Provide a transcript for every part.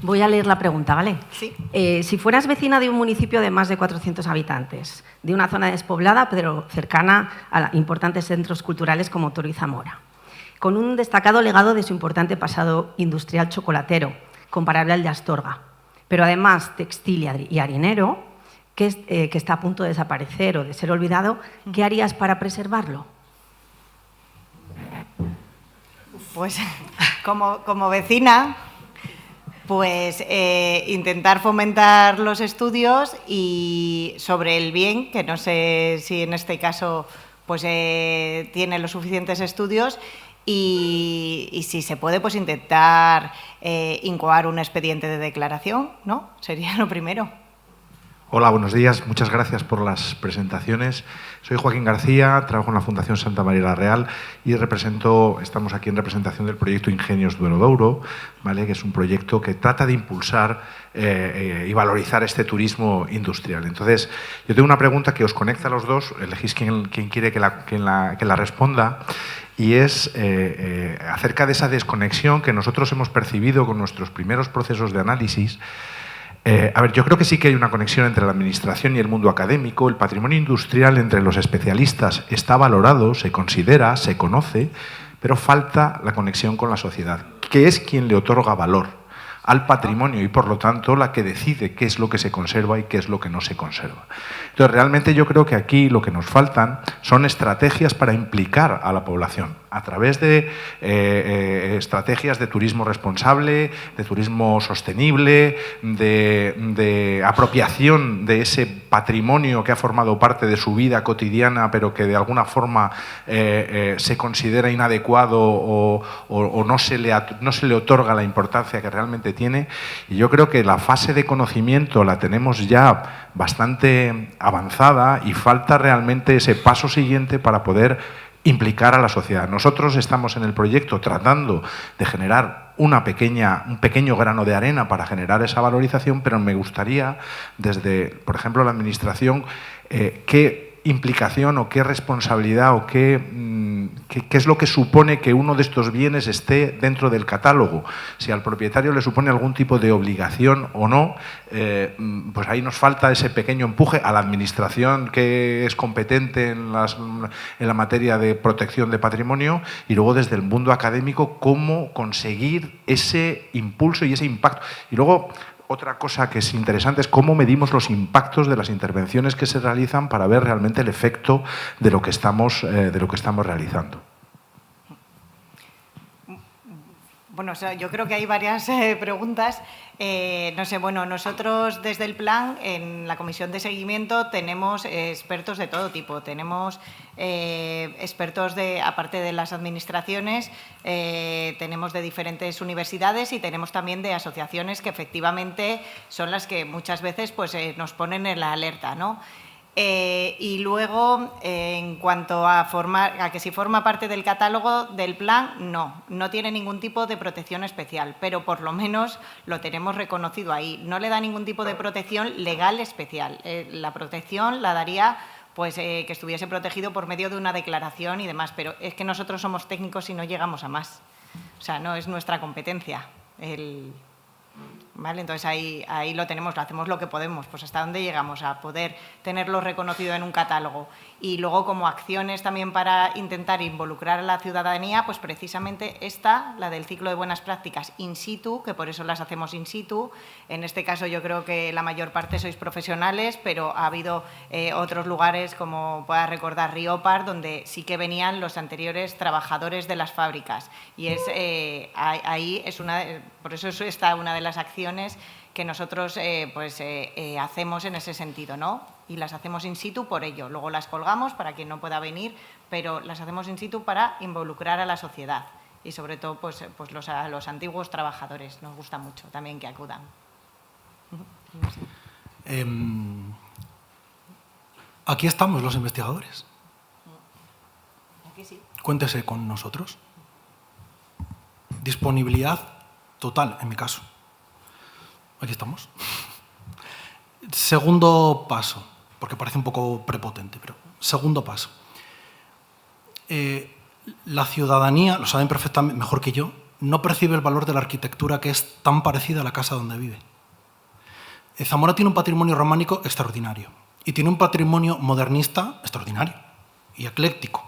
Voy a leer la pregunta, ¿vale? Sí. Si fueras vecina de un municipio de más de 400 habitantes, de una zona despoblada pero cercana a importantes centros culturales como Toro y Zamora, con un destacado legado de su importante pasado industrial chocolatero, comparable al de Astorga, pero además textil y harinero, que está a punto de desaparecer o de ser olvidado, ¿qué harías para preservarlo? Pues como vecina, pues intentar fomentar los estudios y sobre el bien, que no sé si en este caso pues tiene los suficientes estudios, y si se puede, pues intentar incoar un expediente de declaración, ¿no? Sería lo primero. Hola, buenos días. Muchas gracias por las presentaciones. Soy Joaquín García, trabajo en la Fundación Santa María la Real y estamos aquí en representación del proyecto Ingenios Duero Douro, ¿vale? Que es un proyecto que trata de impulsar y valorizar este turismo industrial. Entonces, yo tengo una pregunta que os conecta a los dos, elegís quién quiere que la responda, y es acerca de esa desconexión que nosotros hemos percibido con nuestros primeros procesos de análisis. A ver, yo creo que sí que hay una conexión entre la administración y el mundo académico. El patrimonio industrial entre los especialistas está valorado, se considera, se conoce, pero falta la conexión con la sociedad, que es quien le otorga valor al patrimonio y, por lo tanto, la que decide qué es lo que se conserva y qué es lo que no se conserva. Entonces, realmente yo creo que aquí lo que nos faltan son estrategias para implicar a la población a través de estrategias de turismo responsable, de turismo sostenible, de apropiación de ese patrimonio que ha formado parte de su vida cotidiana, pero que de alguna forma se considera inadecuado o no se le otorga la importancia que realmente tiene. Y yo creo que la fase de conocimiento la tenemos ya bastante avanzada y falta realmente ese paso siguiente para poder implicar a la sociedad. Nosotros estamos en el proyecto tratando de generar un pequeño grano de arena para generar esa valorización, pero me gustaría, desde, por ejemplo, la Administración, qué implicación o qué responsabilidad o qué es lo que supone que uno de estos bienes esté dentro del catálogo. Si al propietario le supone algún tipo de obligación o no, pues ahí nos falta ese pequeño empuje a la Administración que es competente en la materia de protección de patrimonio, y luego desde el mundo académico cómo conseguir ese impulso y ese impacto. Y luego, otra cosa que es interesante es cómo medimos los impactos de las intervenciones que se realizan para ver realmente el efecto de lo que estamos realizando. Bueno, o sea, yo creo que hay varias preguntas. No sé, bueno, nosotros desde el plan, en la comisión de seguimiento, tenemos expertos de todo tipo. Tenemos expertos, aparte de las administraciones, tenemos de diferentes universidades y tenemos también de asociaciones que efectivamente son las que muchas veces pues, nos ponen en la alerta, ¿no? Y luego, en cuanto a que si forma parte del catálogo del plan, no tiene ningún tipo de protección especial, pero por lo menos lo tenemos reconocido ahí. No le da ningún tipo de protección legal especial. La protección la daría pues, que estuviese protegido por medio de una declaración y demás, pero es que nosotros somos técnicos y no llegamos a más. O sea, no es nuestra competencia ¿vale? Entonces ahí lo tenemos, lo hacemos lo que podemos, pues hasta dónde llegamos a poder tenerlo reconocido en un catálogo. Y luego, como acciones también para intentar involucrar a la ciudadanía, pues precisamente la del ciclo de buenas prácticas in situ, que por eso las hacemos in situ. En este caso yo creo que la mayor parte sois profesionales, pero ha habido otros lugares, como pueda recordar Riopar, donde sí que venían los anteriores trabajadores de las fábricas. Y ahí es por eso está una de las acciones que nosotros hacemos en ese sentido, ¿no? Y las hacemos in situ por ello. Luego las colgamos para quien no pueda venir, pero las hacemos in situ para involucrar a la sociedad y sobre todo a los antiguos trabajadores. Nos gusta mucho también que acudan. Aquí estamos los investigadores. Aquí sí. Cuéntese con nosotros. Disponibilidad total, en mi caso. Aquí estamos. Segundo paso, porque parece un poco prepotente, pero segundo paso. La ciudadanía, lo saben perfectamente, mejor que yo, no percibe el valor de la arquitectura que es tan parecida a la casa donde vive. Zamora tiene un patrimonio románico extraordinario y tiene un patrimonio modernista extraordinario y ecléctico,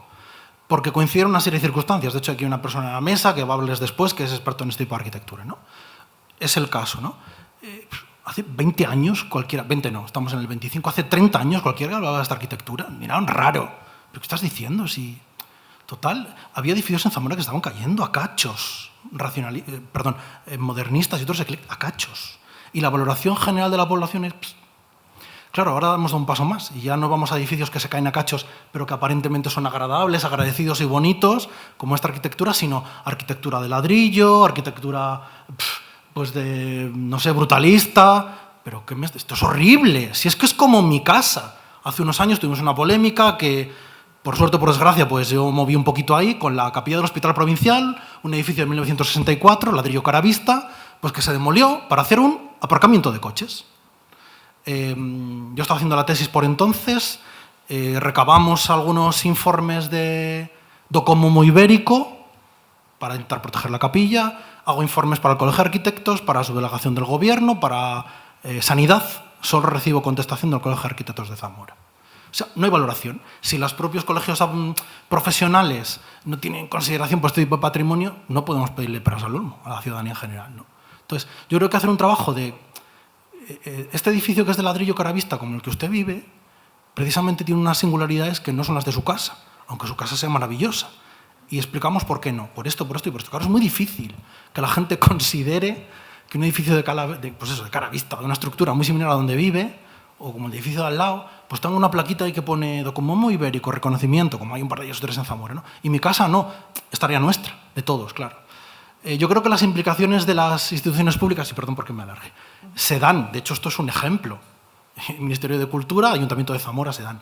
porque coincidieron una serie de circunstancias. De hecho, aquí hay una persona en la mesa que va a hablarles después, que es experto en este tipo de arquitectura, ¿no? Es el caso, ¿no? Hace 20 años cualquiera, 20 no, estamos en el 25, hace 30 años cualquiera hablaba de esta arquitectura, miraban raro. ¿Pero qué estás diciendo? Si, total, había edificios en Zamora que estaban cayendo a cachos, modernistas y otros a cachos. Y la valoración general de la población es... Claro, ahora hemos dado un paso más y ya no vamos a edificios que se caen a cachos, pero que aparentemente son agradables, agradecidos y bonitos, como esta arquitectura, sino arquitectura de ladrillo, arquitectura, pues de, no sé, brutalista. Pero esto es horrible, si es que es como mi casa. Hace unos años tuvimos una polémica que, por suerte o por desgracia, pues yo moví un poquito ahí, con la capilla del Hospital Provincial, un edificio de 1964, ladrillo caravista, pues que se demolió para hacer un aparcamiento de coches. Yo estaba haciendo la tesis por entonces, recabamos algunos informes de Docomomo Ibérico para intentar proteger la capilla, hago informes para el Colegio de Arquitectos, para la subdelegación del Gobierno, para Sanidad, solo recibo contestación del Colegio de Arquitectos de Zamora. O sea, no hay valoración. Si los propios colegios profesionales no tienen consideración por este tipo de patrimonio, no podemos pedirle peras al olmo a la ciudadanía en general, ¿no? Entonces, yo creo que hacer un trabajo de... Este edificio que es de ladrillo caravista, como el que usted vive, precisamente tiene unas singularidades que no son las de su casa, aunque su casa sea maravillosa. Y explicamos por qué no, por esto y por esto. Claro, es muy difícil que la gente considere que un edificio de caravista, de una estructura muy similar a donde vive, o como el edificio de al lado, pues tenga una plaquita ahí que pone Docomomo Ibérico, reconocimiento, como hay un par de ellos tres en Zamora, ¿no? Y mi casa no, estaría nuestra, de todos, claro. Yo creo que las implicaciones de las instituciones públicas, y perdón porque me alargue, se dan. De hecho, esto es un ejemplo. El Ministerio de Cultura, Ayuntamiento de Zamora se dan.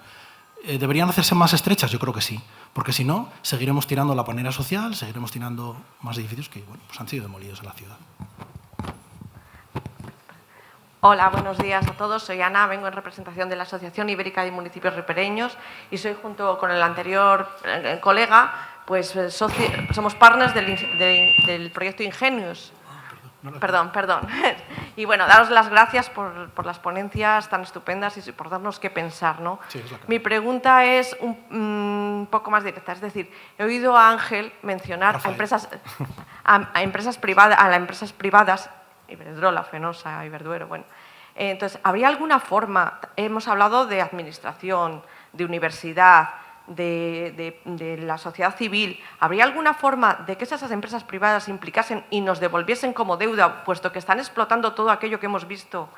¿Deberían hacerse más estrechas? Yo creo que sí. Porque si no, seguiremos tirando la panera social, seguiremos tirando más edificios que bueno, pues han sido demolidos en la ciudad. Hola, buenos días a todos. Soy Ana, vengo en representación de la Asociación Ibérica de Municipios Ribereños y soy, junto con el anterior colega, pues somos partners del proyecto Ingenius. Perdón. Y bueno, daros las gracias por las ponencias tan estupendas y por darnos qué pensar, ¿no? Sí, mi pregunta es un poco más directa. Es decir, he oído a Ángel mencionar a empresas privadas, Iberdrola, Fenosa, Iberduero, bueno. Entonces, ¿habría alguna forma? Hemos hablado de administración, de universidad, de la sociedad civil. ¿Habría alguna forma de que esas empresas privadas se implicasen y nos devolviesen como deuda, puesto que están explotando todo aquello que hemos visto,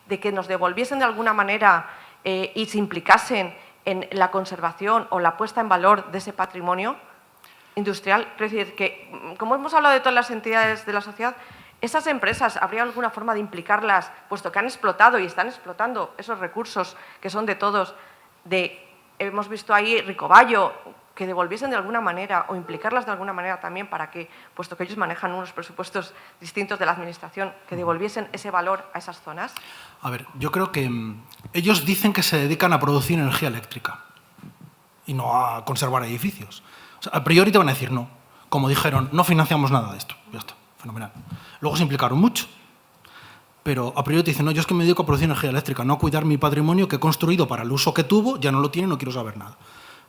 de que nos devolviesen de alguna manera y se implicasen en la conservación o la puesta en valor de ese patrimonio industrial? Es decir, que como hemos hablado de todas las entidades de la sociedad, esas empresas, ¿habría alguna forma de implicarlas, puesto que han explotado y están explotando esos recursos que son de todos? Hemos visto ahí Ricovallo, que devolviesen de alguna manera o implicarlas de alguna manera también para que, puesto que ellos manejan unos presupuestos distintos de la administración, que devolviesen ese valor a esas zonas. A ver, yo creo que ellos dicen que se dedican a producir energía eléctrica y no a conservar edificios. O sea, a priori te van a decir no. Como dijeron, no financiamos nada de esto. Ya está, fenomenal. Luego se implicaron mucho. Pero a priori te dicen, no, yo es que me dedico a producir energía eléctrica, no a cuidar mi patrimonio que he construido para el uso que tuvo, ya no lo tiene, no quiero saber nada.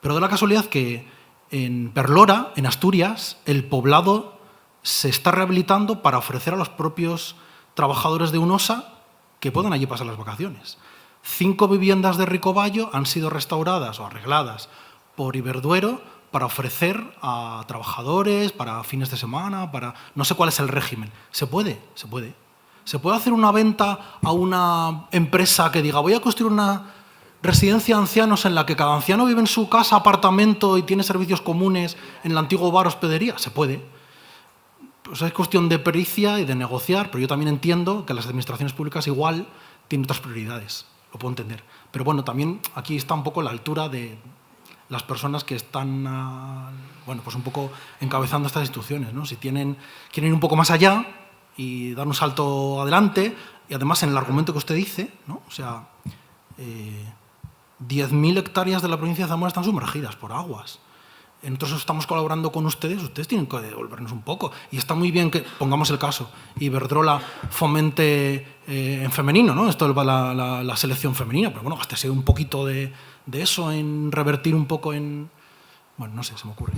Pero da la casualidad que en Perlora, en Asturias, el poblado se está rehabilitando para ofrecer a los propios trabajadores de UNOSA que puedan allí pasar las vacaciones. 5 viviendas de Ricovallo han sido restauradas o arregladas por Iberduero para ofrecer a trabajadores, para fines de semana, para... No sé cuál es el régimen. Se puede. ¿Se puede hacer una venta a una empresa que diga voy a construir una residencia de ancianos en la que cada anciano vive en su casa, apartamento y tiene servicios comunes en el antiguo bar hospedería? Se puede. Pues es cuestión de pericia y de negociar, pero yo también entiendo que las administraciones públicas igual tienen otras prioridades. Lo puedo entender. Pero bueno, también aquí está un poco la altura de las personas que están bueno, pues un poco encabezando estas instituciones, ¿no? Si quieren ir un poco más allá y dar un salto adelante, y además en el argumento que usted dice, ¿no? O sea, 10.000 hectáreas de la provincia de Zamora están sumergidas por aguas. nosotros estamos colaborando con ustedes, ustedes tienen que devolvernos un poco. Y está muy bien que, pongamos el caso, Iberdrola fomente en femenino, ¿no? Esto es la selección femenina, pero bueno, gástese un poquito de eso en revertir un poco en... Bueno, no sé, se me ocurre.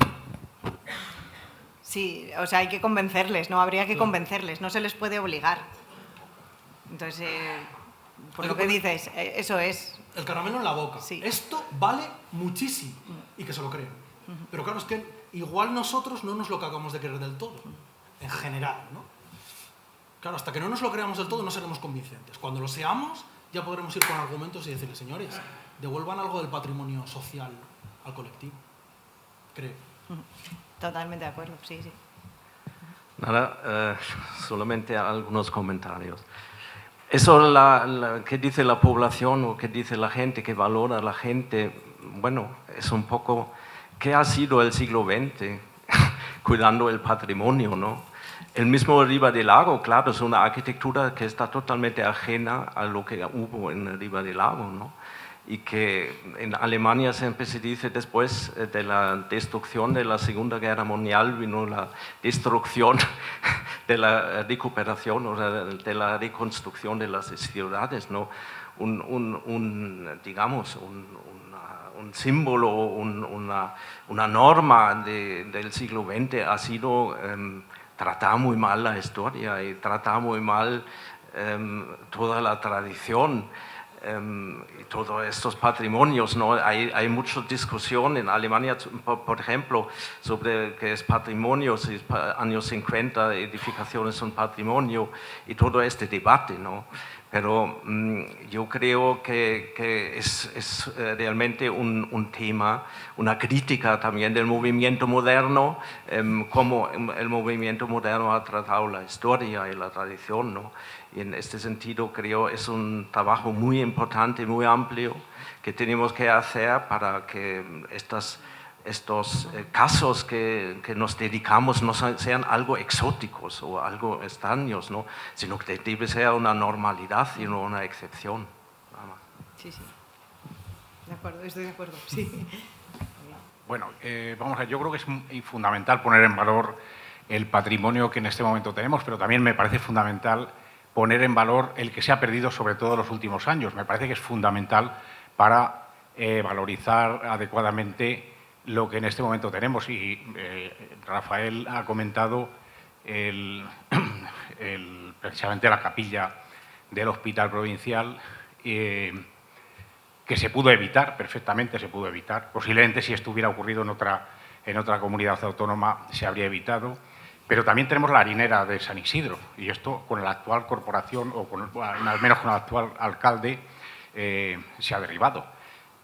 Sí, o sea, hay que convencerles, ¿no? Habría que convencerles, no se les puede obligar. Entonces, por lo que dices, eso es. El caramelo en la boca. Sí. Esto vale muchísimo y que se lo crean. Pero claro, es que igual nosotros no nos lo acabamos de creer del todo, en general, ¿no? Claro, hasta que no nos lo creamos del todo no seremos convincentes. Cuando lo seamos, ya podremos ir con argumentos y decirles, señores, devuelvan algo del patrimonio social al colectivo. Creo. Totalmente de acuerdo, sí, sí. Nada, solamente algunos comentarios. Eso que dice la población o que dice la gente, que valora la gente, bueno, es un poco qué ha sido el siglo XX cuidando el patrimonio, ¿no? El mismo Riva del Lago, claro, es una arquitectura que está totalmente ajena a lo que hubo en Riva del Lago, ¿no? Y que en Alemania siempre se dice después de la destrucción de la Segunda Guerra Mundial vino la destrucción de la recuperación o de la reconstrucción de las ciudades, ¿no? Digamos, un símbolo, una norma del siglo XX ha sido tratar muy mal la historia y tratar muy mal toda la tradición. Y todos estos patrimonios, ¿no? Hay mucha discusión en Alemania, por ejemplo, sobre qué es patrimonio, si es años 50, edificaciones son patrimonio, y todo este debate, ¿no? Pero yo creo que es realmente un tema, una crítica también del movimiento moderno, cómo el movimiento moderno ha tratado la historia y la tradición, ¿no? Y en este sentido creo es un trabajo muy importante, muy amplio, que tenemos que hacer para que estos casos que nos dedicamos no sean algo exóticos o algo extraños, ¿no? Sino que debe ser una normalidad y no una excepción. Sí, sí. De acuerdo, estoy de acuerdo, sí. Bueno, vamos a ver, yo creo que es fundamental poner en valor el patrimonio que en este momento tenemos, pero también me parece fundamental poner en valor el que se ha perdido sobre todo en los últimos años. Me parece que es fundamental para valorizar adecuadamente lo que en este momento tenemos. Y Rafael ha comentado precisamente la capilla del Hospital Provincial, que se pudo evitar, perfectamente se pudo evitar. Posiblemente si esto hubiera ocurrido en otra comunidad autónoma se habría evitado. Pero también tenemos la harinera de San Isidro, y esto con la actual corporación, o al menos con el actual alcalde, se ha derribado.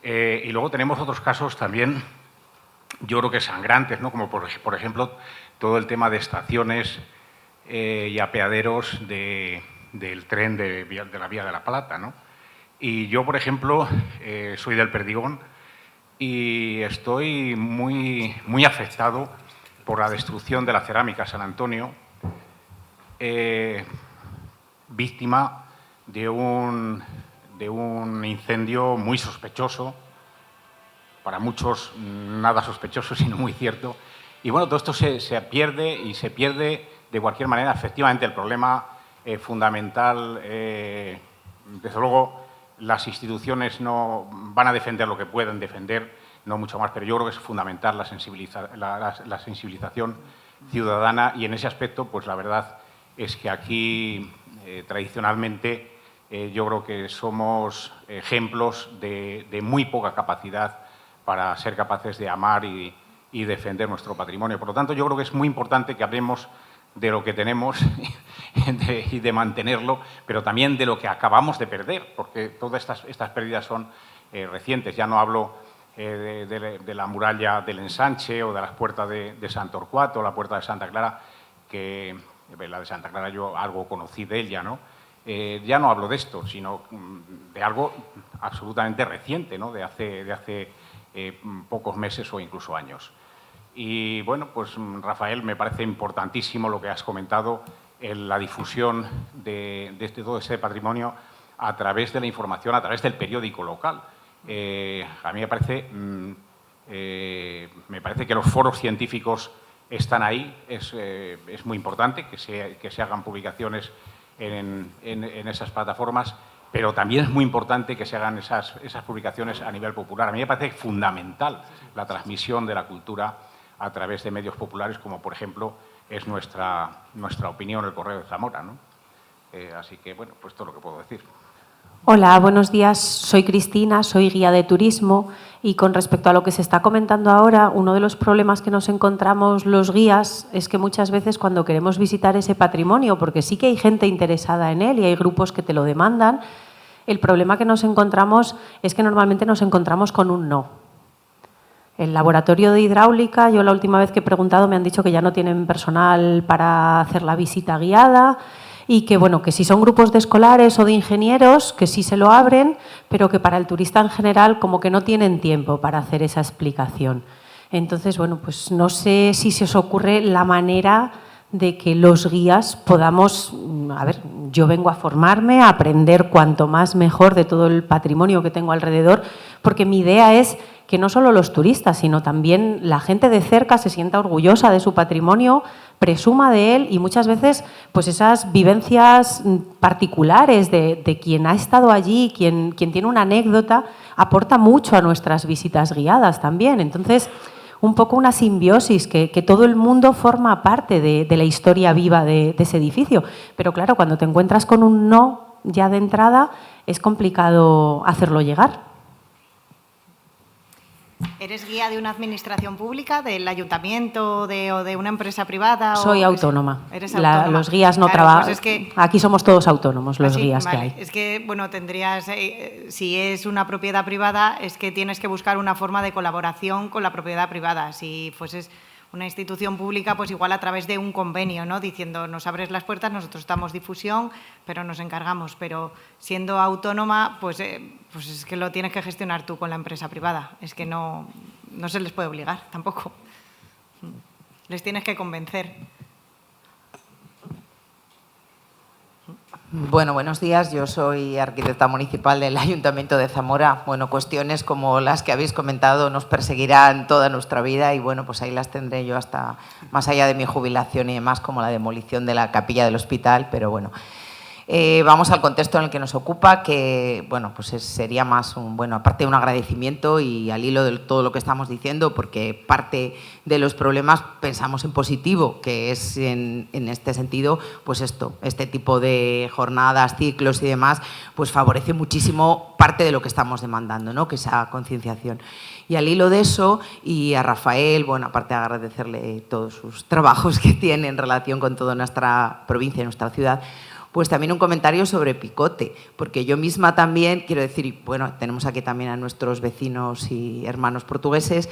Y luego tenemos otros casos también, yo creo que sangrantes, ¿no? Como por ejemplo todo el tema de estaciones y apeaderos del tren de la Vía de la Plata, ¿no? Y yo, por ejemplo, soy del Perdigón y estoy muy afectado por la destrucción de la cerámica San Antonio, víctima de un incendio muy sospechoso, para muchos nada sospechoso, sino muy cierto. Y bueno, todo esto se pierde y se pierde de cualquier manera. Efectivamente, el problema fundamental, desde luego, las instituciones no van a defender lo que pueden defender, no mucho más, pero yo creo que es fundamental la sensibilización ciudadana, y en ese aspecto, pues la verdad es que aquí tradicionalmente yo creo que somos ejemplos de muy poca capacidad para ser capaces de amar y defender nuestro patrimonio. Por lo tanto, yo creo que es muy importante que hablemos de lo que tenemos y de mantenerlo, pero también de lo que acabamos de perder, porque todas estas pérdidas son recientes. Ya no hablo de la muralla del Ensanche o de las puertas de Sant Torquato o la puerta de Santa Clara, que la de Santa Clara yo algo conocí de ella, ¿no? Ya no hablo de esto, sino de algo absolutamente reciente, ¿no? De hace pocos meses o incluso años. Y bueno, pues Rafael, me parece importantísimo lo que has comentado, la difusión de todo ese patrimonio a través de la información, a través del periódico local. A mí me parece Me parece que los foros científicos están ahí. Es muy importante que se hagan publicaciones en esas plataformas, pero también es muy importante que se hagan esas publicaciones a nivel popular. A mí me parece fundamental la transmisión de la cultura a través de medios populares, como por ejemplo es nuestra opinión, el Correo de Zamora, ¿no? Así que, bueno, pues todo lo que puedo decir. Hola, buenos días. Soy Cristina, soy guía de turismo y con respecto a lo que se está comentando ahora, uno de los problemas que nos encontramos los guías es que muchas veces cuando queremos visitar ese patrimonio, porque sí que hay gente interesada en él y hay grupos que te lo demandan, el problema que nos encontramos es que normalmente nos encontramos con un no. El laboratorio de hidráulica, yo la última vez que he preguntado me han dicho que ya no tienen personal para hacer la visita guiada y que, bueno, que si son grupos de escolares o de ingenieros, que sí se lo abren, pero que para el turista en general como que no tienen tiempo para hacer esa explicación. Entonces, bueno, pues no sé si se os ocurre la manera de que los guías podamos, a ver, yo vengo a formarme, a aprender cuanto más mejor de todo el patrimonio que tengo alrededor, porque mi idea es que no solo los turistas, sino también la gente de cerca se sienta orgullosa de su patrimonio, presuma de él y muchas veces pues esas vivencias particulares de quien ha estado allí, quien tiene una anécdota, aporta mucho a nuestras visitas guiadas también. Entonces, un poco una simbiosis, que todo el mundo forma parte de la historia viva de ese edificio. Pero claro, cuando te encuentras con un no ya de entrada, es complicado hacerlo llegar. ¿Eres guía de una administración pública, del ayuntamiento o de una empresa privada? Soy autónoma. ¿Eres autónoma? Los guías no claro, trabajan. Pues es que, aquí somos todos autónomos, los guías vale. que hay. Es que, bueno, tendrías, si es una propiedad privada, es que tienes que buscar una forma de colaboración con la propiedad privada. Si fueses una institución pública, pues igual a través de un convenio, ¿no? Diciendo, nos abres las puertas, nosotros damos difusión, pero nos encargamos. Pero siendo autónoma, pues es que lo tienes que gestionar tú con la empresa privada. Es que no se les puede obligar tampoco. Les tienes que convencer. Bueno, buenos días. Yo soy arquitecta municipal del Ayuntamiento de Zamora. Bueno, cuestiones como las que habéis comentado nos perseguirán toda nuestra vida y, bueno, pues ahí las tendré yo hasta más allá de mi jubilación y demás, como la demolición de la capilla del hospital, pero bueno. Vamos al contexto en el que nos ocupa, que bueno, pues sería más aparte de un agradecimiento y al hilo de todo lo que estamos diciendo, porque parte de los problemas pensamos en positivo, que es en este sentido, pues este tipo de jornadas, ciclos y demás, pues favorece muchísimo parte de lo que estamos demandando, ¿no? Que esa concienciación. Y al hilo de eso, y a Rafael, bueno, aparte de agradecerle todos sus trabajos que tiene en relación con toda nuestra provincia y nuestra ciudad, pues también un comentario sobre Picote, porque yo misma también, quiero decir, bueno, tenemos aquí también a nuestros vecinos y hermanos portugueses,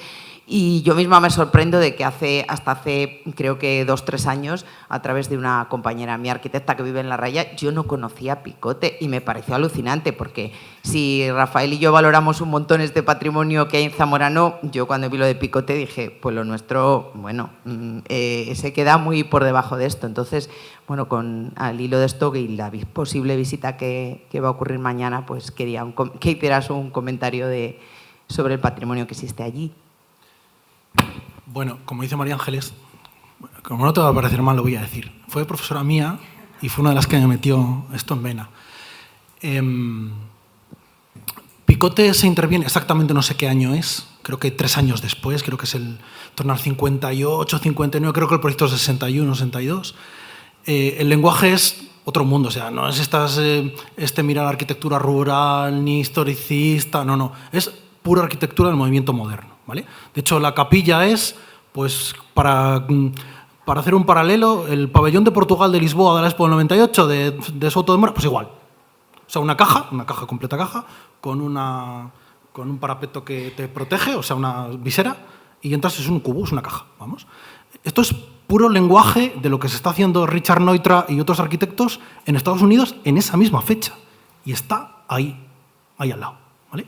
y yo misma me sorprendo de que hasta hace creo que 2 o 3 años, a través de una compañera, mi arquitecta que vive en La Raya, yo no conocía Picote y me pareció alucinante, porque si Rafael y yo valoramos un montón este patrimonio que hay en Zamorano, yo cuando vi lo de Picote dije, pues lo nuestro, bueno, se queda muy por debajo de esto. Entonces, bueno, al hilo de esto y la posible visita que va a ocurrir mañana, pues quería que hicieras un comentario sobre el patrimonio que existe allí. Bueno, como dice María Ángeles, como no te va a parecer mal, lo voy a decir. Fue profesora mía y fue una de las que me metió esto en vena. Picote se interviene, exactamente no sé qué año es, creo que 3 años después, creo que es el torno al 58, 59, creo que el proyecto es 61, 62. El lenguaje es otro mundo, o sea, no es mirar arquitectura rural ni historicista, no, es pura arquitectura del movimiento moderno, ¿vale? De hecho, la capilla es, pues, para hacer un paralelo, el pabellón de Portugal de Lisboa de la Expo del 98 de Souto de Mora, pues igual. O sea, una caja, completa caja, con un parapeto que te protege, o sea, una visera, y entras, es un cubo, es una caja, vamos. Esto es puro lenguaje de lo que se está haciendo Richard Neutra y otros arquitectos en Estados Unidos en esa misma fecha. Y está ahí al lado, ¿vale?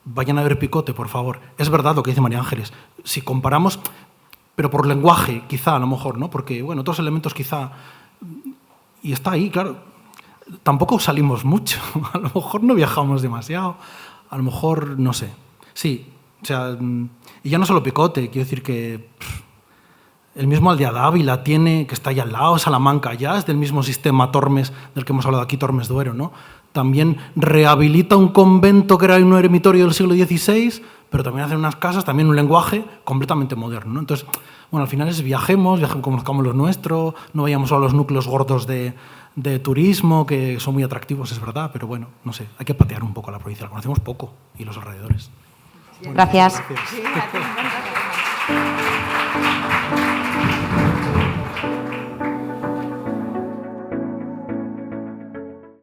Vayan a ver Picote, por favor. Es verdad lo que dice María Ángeles. Si comparamos, pero por lenguaje, quizá, a lo mejor, ¿no? Porque, bueno, otros elementos quizá... Y está ahí, claro. Tampoco salimos mucho. A lo mejor no viajamos demasiado. A lo mejor, no sé. Sí, O sea, y ya no solo Picote, quiero decir que el mismo Aldea Dávila tiene, que está ahí al lado, Salamanca ya es del mismo sistema Tormes, del que hemos hablado aquí, Tormes Duero, ¿no? También rehabilita un convento que era un eremitorio del siglo XVI, pero también hace unas casas, también un lenguaje completamente moderno, ¿no? Entonces, bueno, al final es viajemos, conozcamos lo nuestro, no vayamos a los núcleos gordos de turismo, que son muy atractivos, es verdad, pero bueno, no sé, hay que patear un poco la provincia, la conocemos poco, y los alrededores. Gracias. Gracias.